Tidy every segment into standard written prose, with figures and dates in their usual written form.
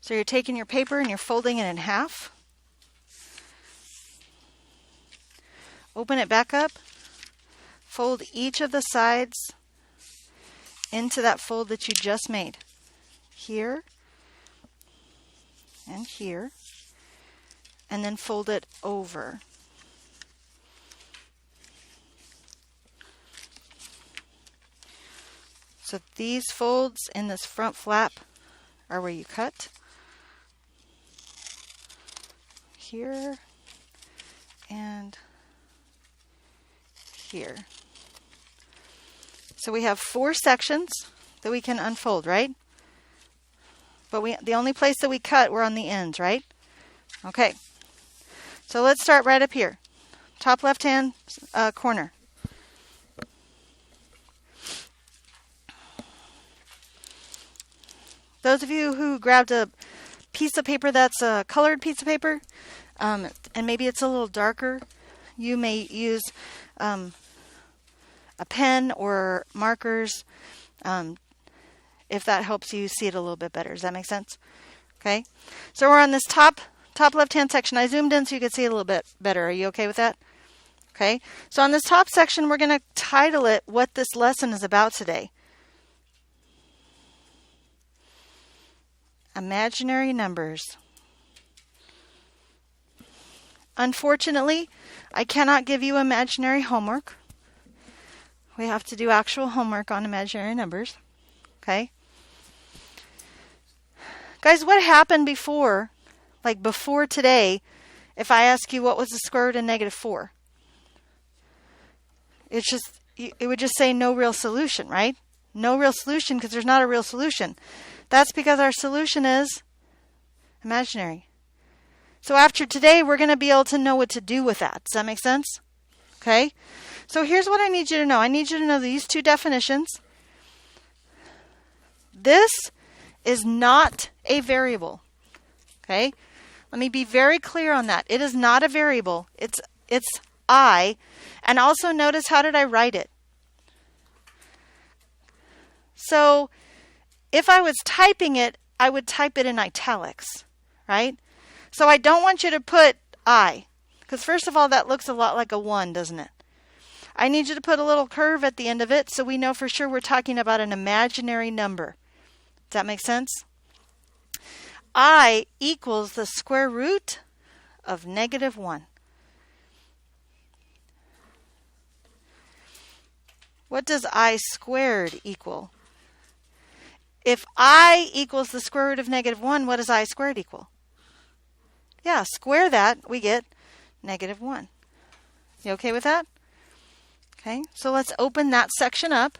So you're taking your paper and you're folding it in half. Open it back up. Fold each of the sides into that fold that you just made. Here and here. And then fold it over. So these folds in this front flap are where you cut. Here and here. So we have 4 sections that we can unfold, right? But the only place that we cut were on the ends, right? Okay. So let's start right up here. Top left-hand corner. Those of you who grabbed a piece of paper that's a colored piece of paper, and maybe it's a little darker, you may use a pen or markers if that helps you see it a little bit better. Does that make sense? Okay. So we're on this top left-hand section. I zoomed in so you could see it a little bit better. Are you okay with that? Okay. So on this top section, we're going to title it what this lesson is about today. Imaginary numbers. Unfortunately, I cannot give you imaginary homework. We have to do actual homework on imaginary numbers. Okay? Guys, what happened before, like before today, if I ask you what was the square root of -4? It would just say no real solution, right? No real solution because there's not a real solution. That's because our solution is imaginary. So after today, we're going to be able to know what to do with that. Does that make sense? Okay? So here's what I need you to know. I need you to know these 2 definitions. This is not a variable. Okay? Let me be very clear on that. It is not a variable. It's I. And also notice, how did I write it? So if I was typing it, I would type it in italics, right? So I don't want you to put I, because first of all, that looks a lot like a 1, doesn't it? I need you to put a little curve at the end of it so we know for sure we're talking about an imaginary number. Does that make sense? I equals the square root of -1. What does I squared equal? If I equals the square root of -1, what does I squared equal? Yeah, square that, we get -1. You okay with that? Okay, so let's open that section up.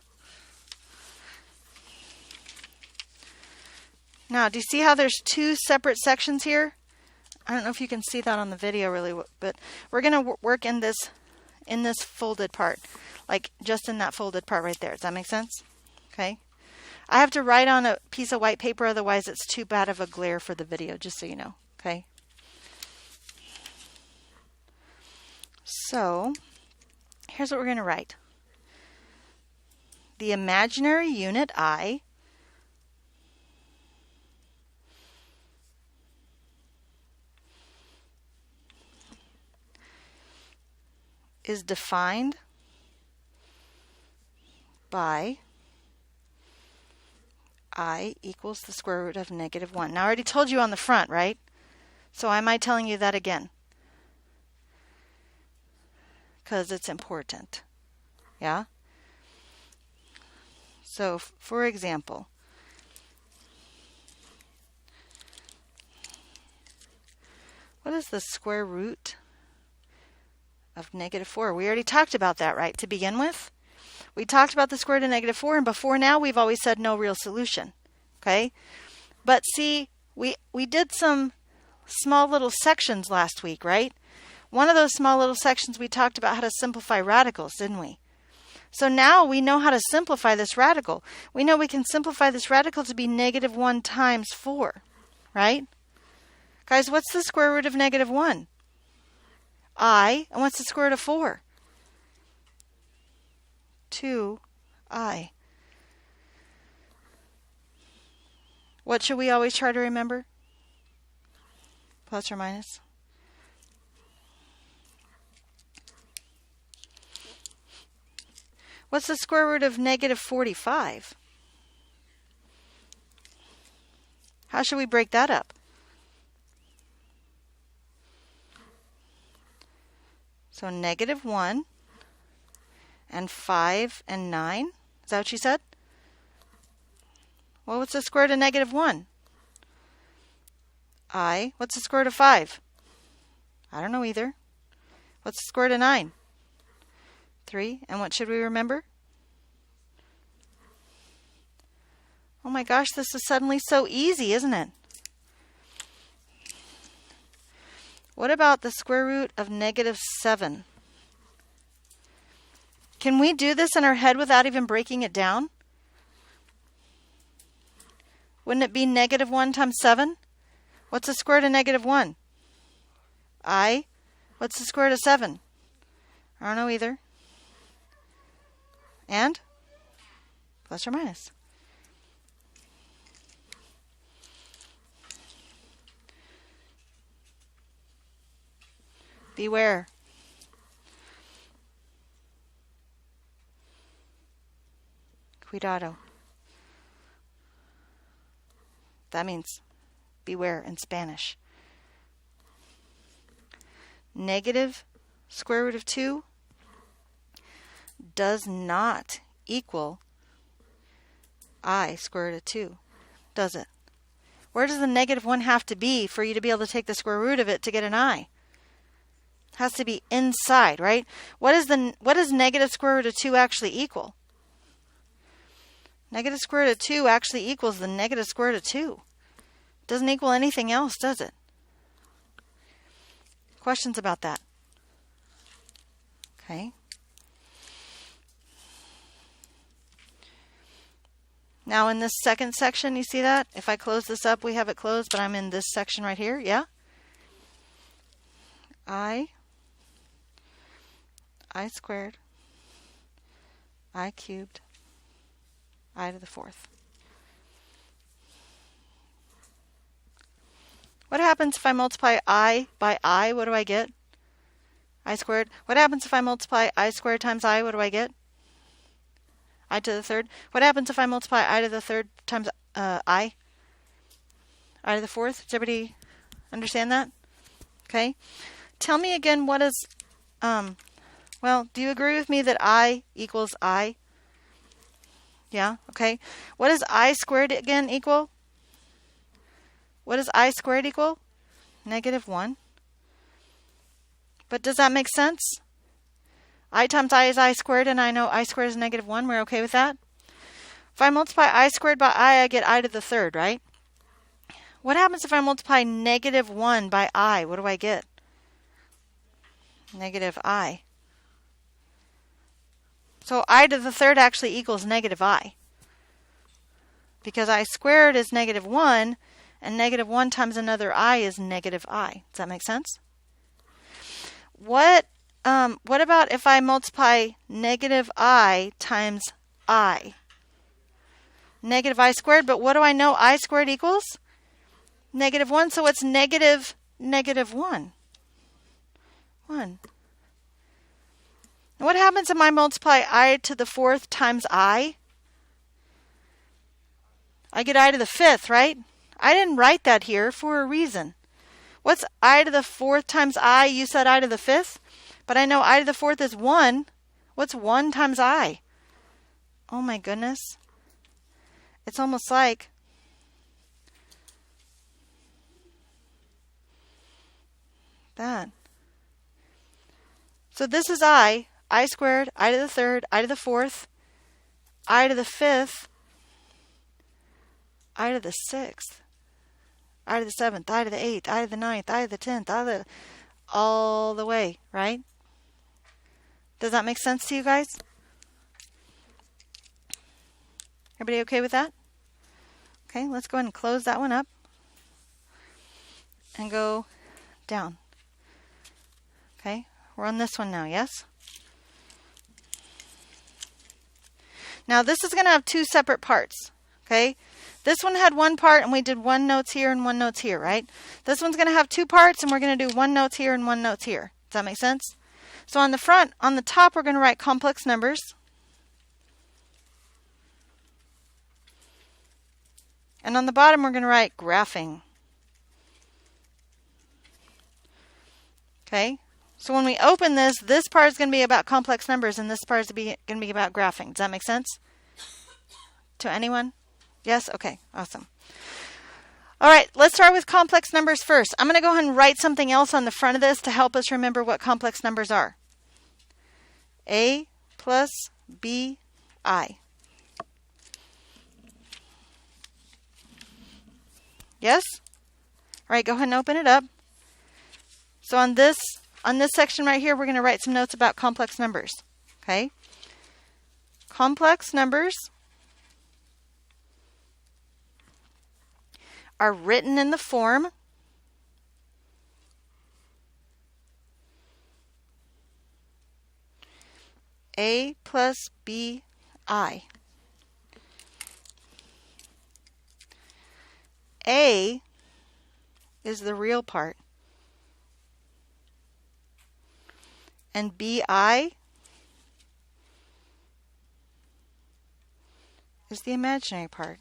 Now, do you see how there's 2 separate sections here? I don't know if you can see that on the video really, but we're going to work in this folded part, like just in that folded part right there. Does that make sense? Okay. I have to write on a piece of white paper, otherwise it's too bad of a glare for the video, just so you know. Okay. So, here's what we're going to write. The imaginary unit I is defined by I equals the square root of -1. Now, I already told you on the front, right? So why am I telling you that again? Because it's important. Yeah? So, for example, what is the square root of -4? We already talked about that, right, to begin with? We talked about the square root of -4, and before now we've always said no real solution. Okay? But see, we did some small little sections last week, right? One of those small little sections we talked about how to simplify radicals, didn't we? So now we know how to simplify this radical. We know we can simplify this radical to be -1 times 4, right? Guys, what's the square root of -1? I. And what's the square root of 4? 2i. What should we always try to remember? Plus or minus? What's the square root of negative 45? How should we break that up? So negative 1 and 5 and 9. Is that what you said? Well, what's the square root of negative 1? I. What's the square root of 5? I don't know either. What's the square root of 9? 3. And what should we remember? Oh my gosh, this is suddenly so easy, isn't it? What about the square root of negative 7? Can we do this in our head without even breaking it down? Wouldn't it be negative 1 times 7? What's the square root of negative 1? I. What's the square root of 7? I don't know either. And? Plus or minus? Beware. Cuidado. That means beware in Spanish. Negative square root of 2 does not equal I square root of 2, does it? Where does the negative 1 have to be for you to be able to take the square root of it to get an I? It has to be inside, right? What does negative square root of 2 actually equal? Negative square root of 2 actually equals the negative square root of 2. It doesn't equal anything else, does it? Questions about that? Okay. Now in this second section, you see that? If I close this up, we have it closed, but I'm in this section right here, yeah? I squared, I cubed, I to the 4th. What happens if I multiply I by I? What do I get? I squared. What happens if I multiply I squared times I? What do I get? I to the 3rd. What happens if I multiply I to the 3rd times I to the 4th? Does everybody understand that? Okay. Tell me again what is, well, do you agree with me that I equals I? Yeah, okay. What does I squared again equal? What does I squared equal? Negative 1. But does that make sense? I times I is I squared, and I know I squared is negative 1. We're okay with that? If I multiply I squared by I get I to the 3rd, right? What happens if I multiply negative 1 by I? What do I get? Negative I. So I to the 3rd actually equals negative I. Because I squared is negative 1, and negative 1 times another I is negative I. Does that make sense? What about if I multiply negative I times I? Negative I squared, but what do I know I squared equals? Negative 1, so it's negative 1. 1. What happens if I multiply I to the 4th times I? I get I to the 5th, right? I didn't write that here for a reason. What's I to the 4th times I? You said I to the 5th, but I know I to the 4th is 1. What's 1 times I? Oh my goodness. It's almost like that. So this is I squared, I to the 3rd, I to the 4th, I to the 5th, I to the 6th, I to the 7th, I to the 8th, I to the 9th, I to the 10th, all the way, right? Does that make sense to you guys? Everybody okay with that? Okay, let's go ahead and close that one up and go down. Okay, we're on this one now, yes? Now this is going to have two separate parts, okay? This one had one part and we did one notes here and one notes here, right? This one's going to have two parts and we're going to do one notes here and one notes here. Does that make sense? So on the front, on the top, we're going to write complex numbers. And on the bottom, we're going to write graphing. Okay? So when we open this, this part is going to be about complex numbers and this part is going to be about graphing. Does that make sense? To anyone? Yes? Okay. Awesome. All right. Let's start with complex numbers first. I'm going to go ahead and write something else on the front of this to help us remember what complex numbers are. A plus B I. Yes? All right. Go ahead and open it up. So on this section right here, we're going to write some notes about complex numbers. Okay? Complex numbers are written in the form A plus B I. A is the real part. And BI is the imaginary part.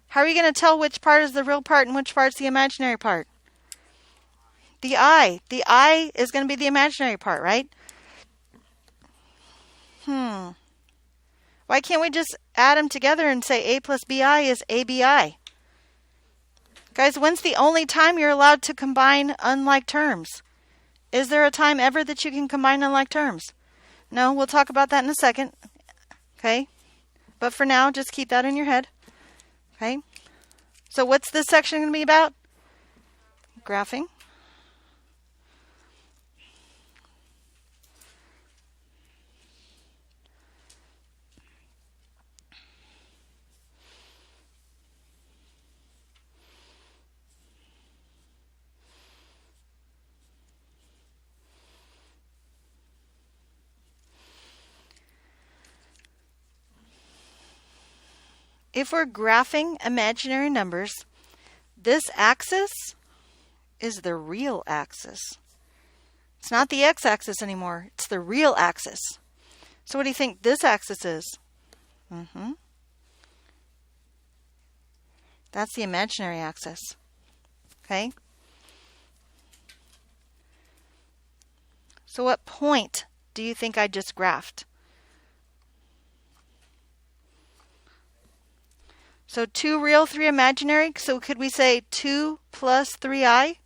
How are you going to tell which part is the real part and which part is the imaginary part? The I. The I is going to be the imaginary part, right? Why can't we just add them together and say A plus BI is ABI? Guys, when's the only time you're allowed to combine unlike terms? Is there a time ever that you can combine unlike terms? No, we'll talk about that in a second. Okay? But for now, just keep that in your head. Okay? So what's this section going to be about? Graphing. If we're graphing imaginary numbers, this axis is the real axis. It's not the x-axis anymore. It's the real axis. So what do you think this axis is? That's the imaginary axis. Okay? So what point do you think I just graphed? So 2 real, 3 imaginary. So could we say 2 plus 3i?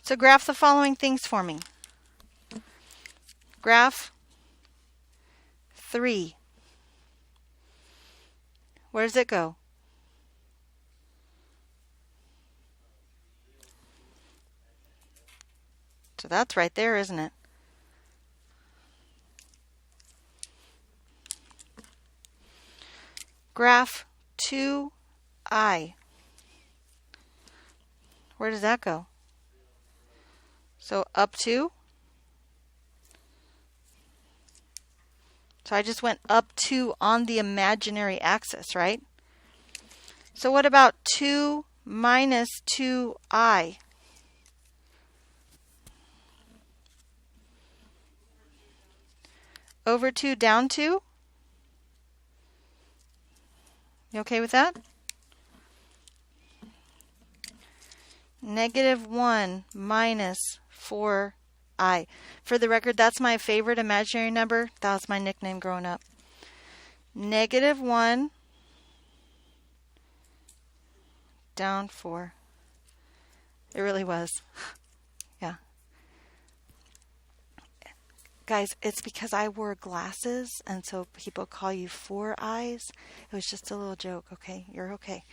So graph the following things for me. Graph 3. Where does it go? So that's right there, isn't it? Graph 2i. Where does that go? So up 2. So I just went up 2 on the imaginary axis, right? So what about 2 minus 2i? Over 2, down 2? You okay with that? -1 minus 4i. For the record, that's my favorite imaginary number. That was my nickname growing up. -1 down 4. It really was. Yeah. Guys, it's because I wore glasses, and so people call you 4 eyes. It was just a little joke, okay? You're okay.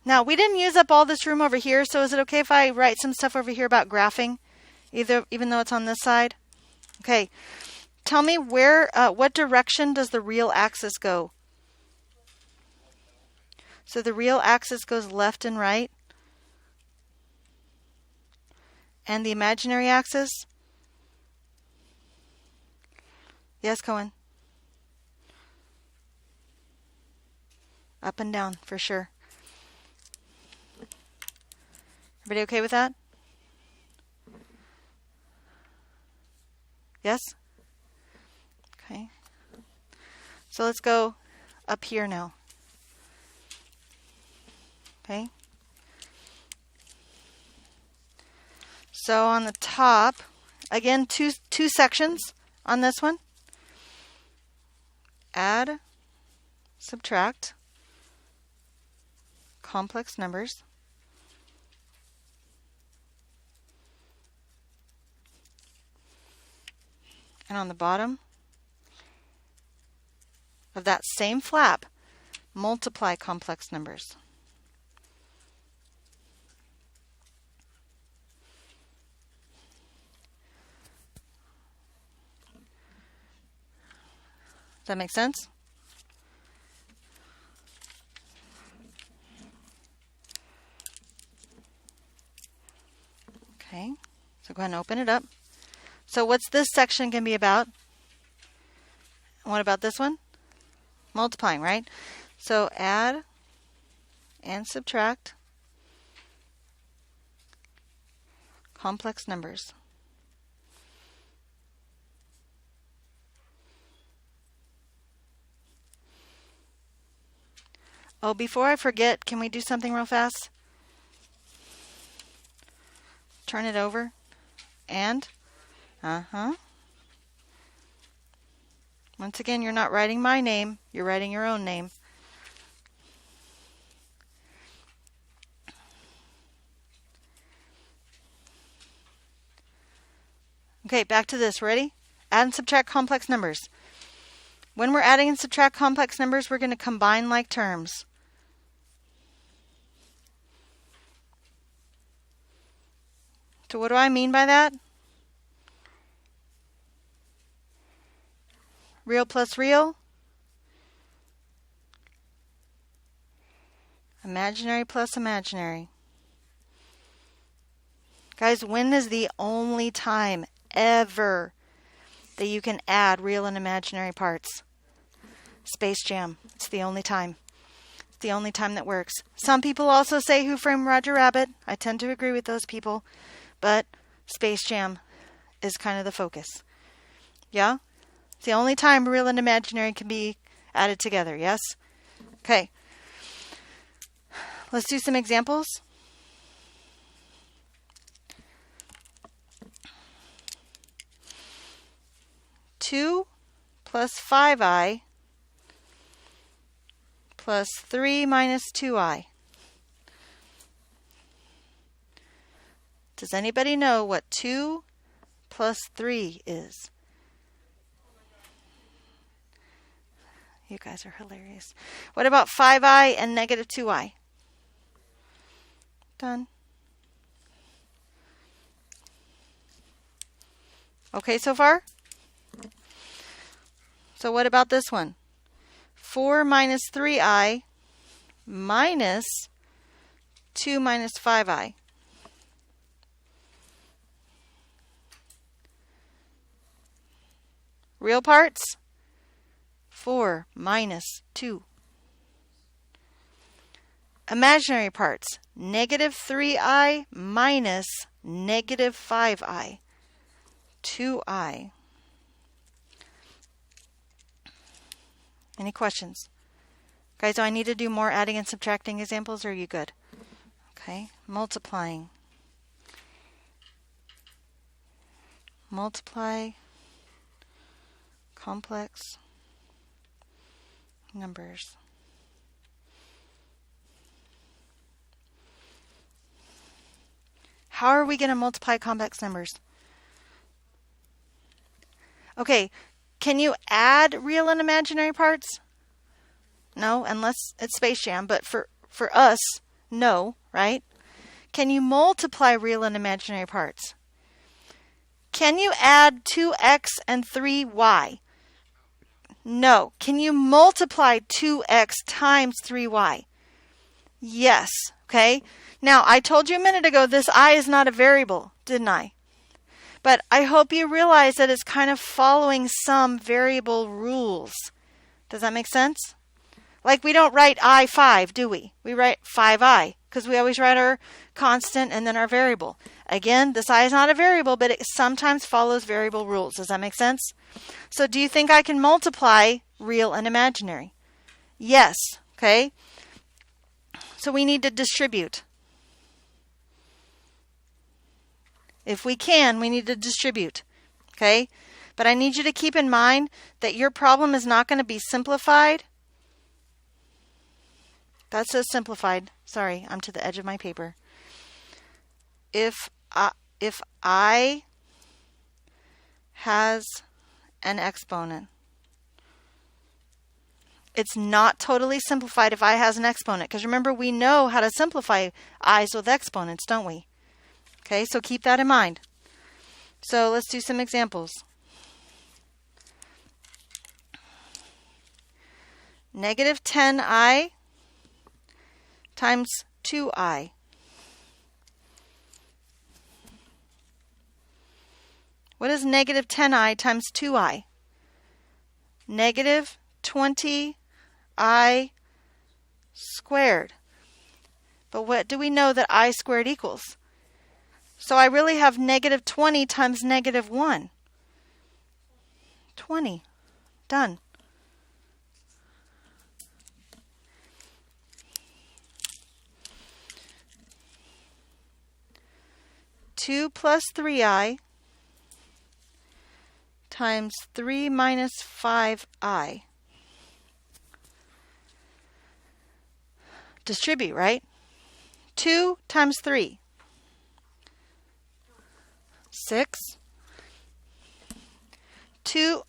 Now, we didn't use up all this room over here, so is it okay if I write some stuff over here about graphing, even though it's on this side? Okay. Tell me what direction does the real axis go? So the real axis goes left and right. And the imaginary axis? Yes, Cohen. Up and down, for sure. Everybody okay with that? Yes? Okay. So let's go up here now. Okay. So on the top, again, two sections on this one. Add, subtract, complex numbers. And on the bottom of that same flap, multiply complex numbers. Does that make sense? Okay, so go ahead and open it up. So what's this section going to be about? And what about this one? Multiplying, right? So add and subtract complex numbers. Oh, before I forget, can we do something real fast? Turn it over. And? Once again, you're not writing my name. You're writing your own name. Okay, back to this. Ready? Add and subtract complex numbers. When we're adding and subtract complex numbers, we're going to combine like terms. So what do I mean by that? Real plus real. Imaginary plus imaginary. Guys, when is the only time ever that you can add real and imaginary parts? Space Jam. It's the only time. It's the only time that works. Some people also say Who Framed Roger Rabbit. I tend to agree with those people. But Space Jam is kind of the focus. Yeah? It's the only time real and imaginary can be added together. Yes? Okay. Let's do some examples. Two plus 5i plus 3 minus 2i. Does anybody know what 2 plus 3 is? You guys are hilarious. What about 5i and negative 2i? Done. Okay so far? So what about this one? 4 minus 3i minus 2 minus 5i. Real parts? 4 minus 2. Imaginary parts. Negative 3i minus negative 5i. 2i. Any questions? Guys, do I need to do more adding and subtracting examples, or are you good? Okay, multiplying. Multiply complex numbers. How are we going to multiply complex numbers? Okay, can you add real and imaginary parts? No, unless it's Space Jam, but for us, no, right? Can you multiply real and imaginary parts? Can you add 2x and 3y? No. Can you multiply 2x times 3y? Yes. Okay. Now, I told you a minute ago this I is not a variable, didn't I? But I hope you realize that it's kind of following some variable rules. Does that make sense? Like we don't write I5, do we? We write 5I because we always write our constant and then our variable. Again, this I is not a variable, but it sometimes follows variable rules. Does that make sense? So do you think I can multiply real and imaginary? Yes. Okay. So we need to distribute. If we can, we need to distribute. Okay? But I need you to keep in mind that your problem is not going to be simplified. That says simplified. Sorry, I'm to the edge of my paper. If I has an exponent, it's not totally simplified if I has an exponent. Because remember, we know how to simplify i's with exponents, don't we? Okay, so keep that in mind. So let's do some examples. Negative 10i times 2i. What is negative 10i times 2i? Negative 20i squared. But what do we know that I squared equals? So I really have negative 20 times negative 1. 20. Done. Two plus 3i times 3 minus 5i. Distribute, right? 2 times 3. 6. 2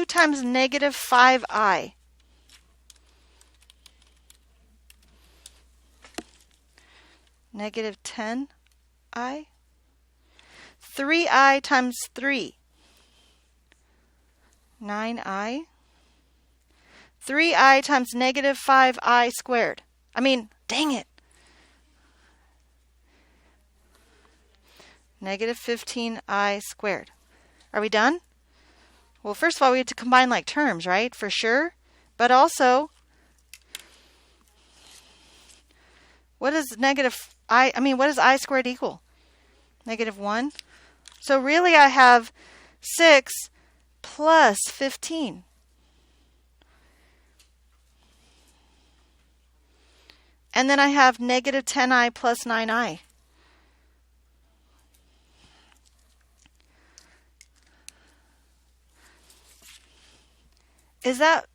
times negative 5i. Negative 10i. 3i times 3. 9i. 3i times negative 5i squared. Dang it. Negative 15i squared. Are we done? Well, first of all, we have to combine like terms, right? For sure. But also, what is what does I squared equal? Negative 1. So really I have 6 plus 15. And then I have negative 10i plus 9i. Is that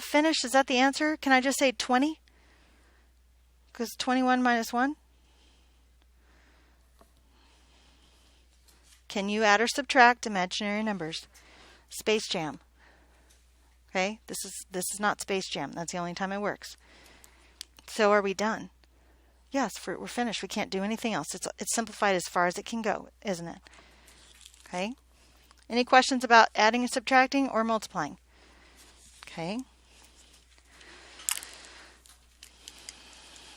finished? Is that the answer? Can I just say 20? Because 21 minus 1? Can you add or subtract imaginary numbers? Space Jam. Okay, this is not Space Jam. That's the only time it works. So are we done? Yes, we're finished. We can't do anything else. It's simplified as far as it can go, isn't it? Okay. Any questions about adding and subtracting or multiplying? Okay.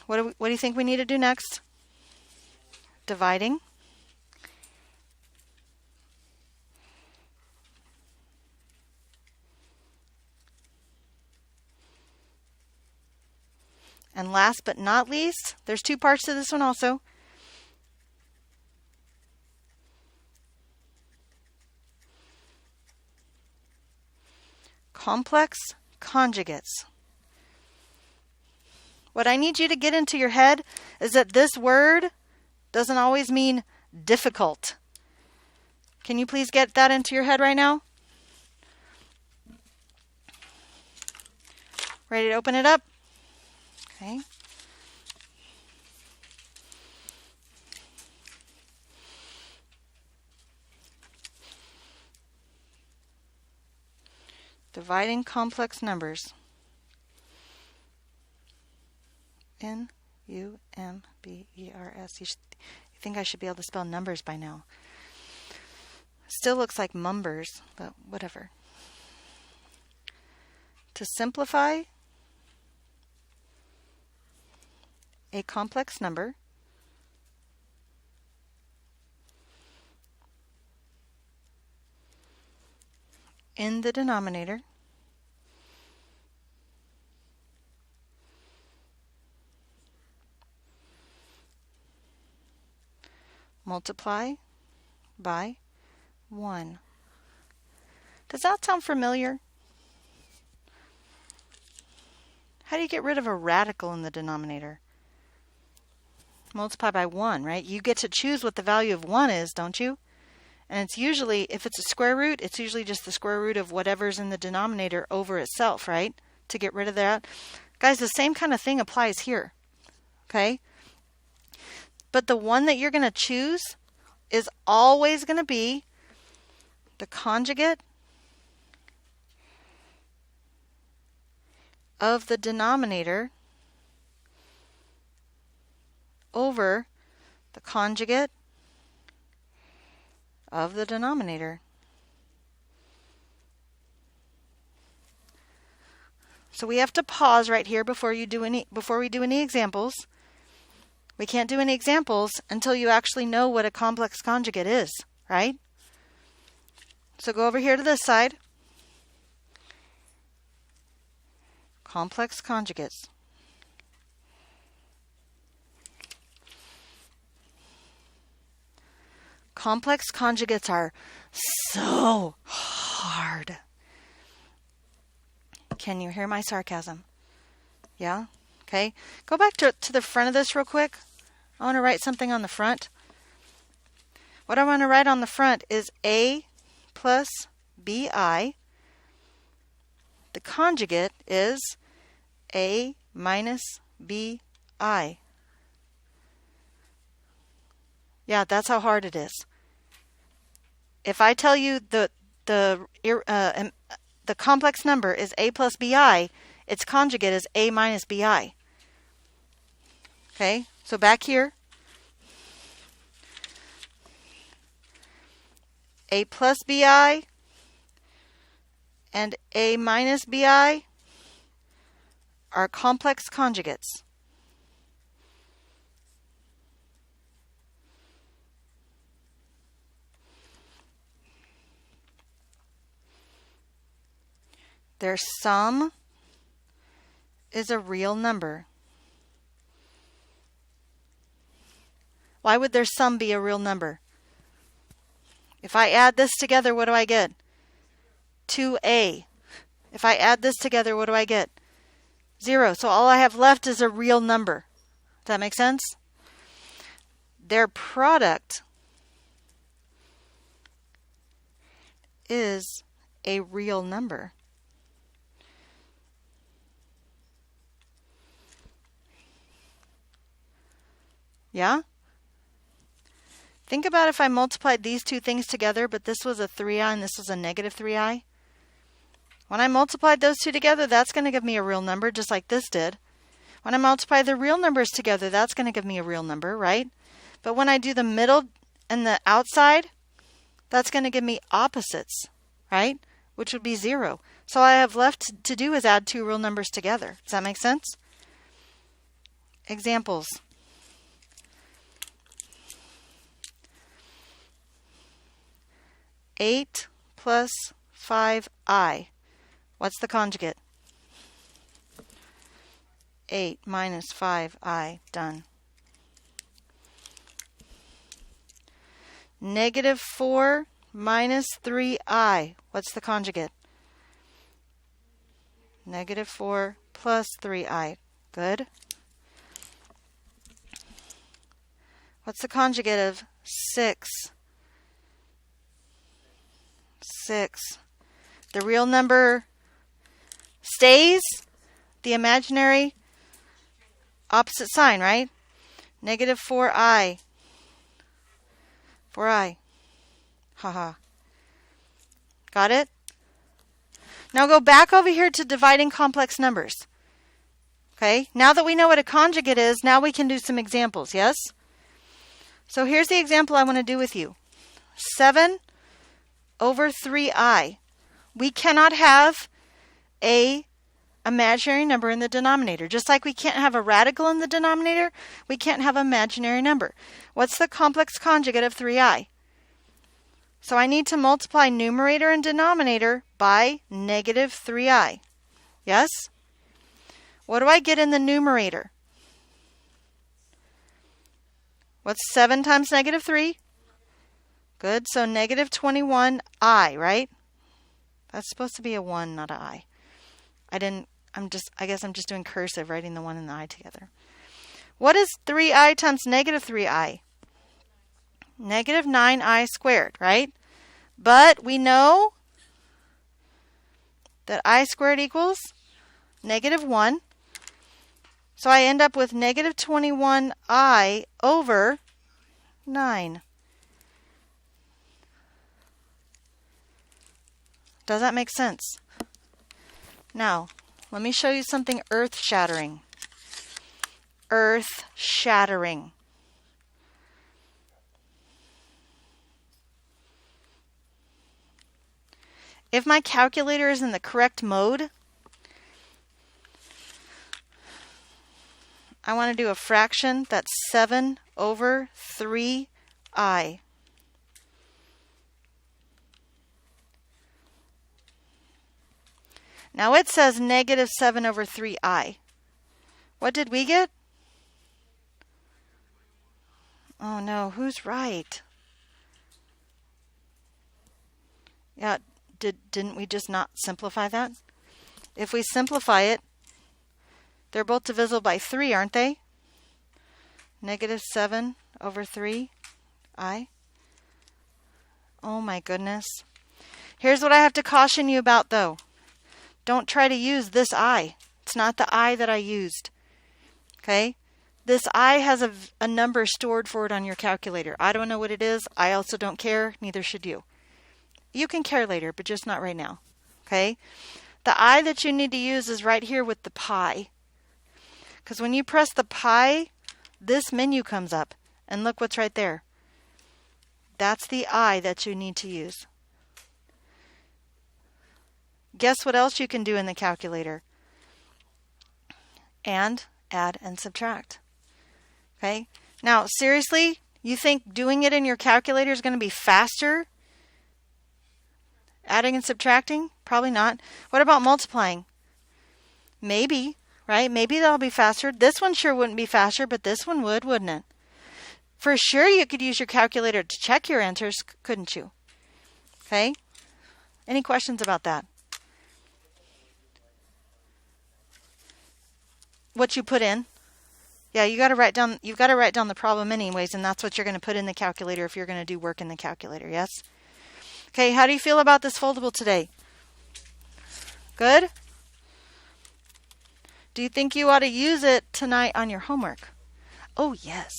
What do you think we need to do next? Dividing. And last but not least, there's two parts to this one also. Complex conjugates. What I need you to get into your head is that this word doesn't always mean difficult. Can you please get that into your head right now? Ready to open it up? Okay. Dividing complex numbers. N-U-M-B-E-R-S. You think I should be able to spell numbers by now. Still looks like mumbers, but whatever. To simplify, a complex number in the denominator multiply by 1. Does that sound familiar? How do you get rid of a radical in the denominator? Multiply by 1, right? You get to choose what the value of 1 is, don't you? And it's usually, if it's a square root, it's usually just the square root of whatever's in the denominator over itself, right? To get rid of that. Guys, the same kind of thing applies here, okay? But the one that you're going to choose is always going to be the conjugate of the denominator over the conjugate of the denominator. So we have to pause right here before we do any examples. We can't do any examples until you actually know what a complex conjugate is, right? So go over here to this side. Complex conjugates. Complex conjugates are so hard. Can you hear my sarcasm? Yeah? Okay. Go back to the front of this real quick. I want to write something on the front. What I want to write on the front is A plus BI. The conjugate is A minus BI. Yeah, that's how hard it is. If I tell you the complex number is A plus BI, its conjugate is A minus BI. Okay, so back here, A plus BI and A minus BI are complex conjugates. Their sum is a real number. Why would their sum be a real number? If I add this together, what do I get? 2A. If I add this together, what do I get? 0. So all I have left is a real number. Does that make sense? Their product is a real number. Yeah? Think about if I multiplied these two things together, but this was a 3i and this was a negative 3i. When I multiplied those two together, that's going to give me a real number, just like this did. When I multiply the real numbers together, that's going to give me a real number, right? But when I do the middle and the outside, that's going to give me opposites, right? Which would be 0. So all I have left to do is add two real numbers together. Does that make sense? Examples. Eight plus 5i. What's the conjugate? 8 minus 5i. Done. Negative 4 minus 3i. What's the conjugate? Negative 4 plus 3i. Good. What's the conjugate of 6? 6. The real number stays the imaginary opposite sign, right? Negative 4i. 4i. Haha. Got it? Now go back over here to dividing complex numbers. Okay? Now that we know what a conjugate is, now we can do some examples, yes? So here's the example I want to do with you. 7 over 3i. We cannot have a imaginary number in the denominator. Just like we can't have a radical in the denominator, we can't have an imaginary number. What's the complex conjugate of 3i? So I need to multiply numerator and denominator by negative 3i. Yes? What do I get in the numerator? What's 7 times negative 3? Good, so negative 21i, right? That's supposed to be a 1, not an I. I guess I'm just doing cursive, writing the 1 and the I together. What is 3i times negative 3i? Negative 9i squared, right? But we know that I squared equals negative 1. So I end up with negative 21i over 9. Does that make sense? Now, let me show you something earth-shattering. Earth-shattering. If my calculator is in the correct mode, I want to do a fraction that's 7 over 3i. Now it says negative 7 over 3i. What did we get? Oh no, who's right? Yeah, didn't we just not simplify that? If we simplify it, they're both divisible by 3, aren't they? Negative 7 over 3i. Oh my goodness. Here's what I have to caution you about though. Don't try to use this I. It's not the I that I used. Okay? This I has a number stored for it on your calculator. I don't know what it is. I also don't care. Neither should you. You can care later, but just not right now. Okay? The I that you need to use is right here with the pi. Because when you press the pi, this menu comes up. And look what's right there. That's the I that you need to use. Guess what else you can do in the calculator? And add and subtract. Okay? Now, seriously, you think doing it in your calculator is going to be faster? Adding and subtracting? Probably not. What about multiplying? Maybe, right? Maybe that'll be faster. This one sure wouldn't be faster, but this one would, wouldn't it? For sure you could use your calculator to check your answers, couldn't you? Okay? Any questions about that? What you put in? Yeah, you've got to write down the problem anyways, and that's what you're going to put in the calculator if you're going to do work in the calculator, yes? Okay, how do you feel about this foldable today? Good? Do you think you ought to use it tonight on your homework? Oh, yes.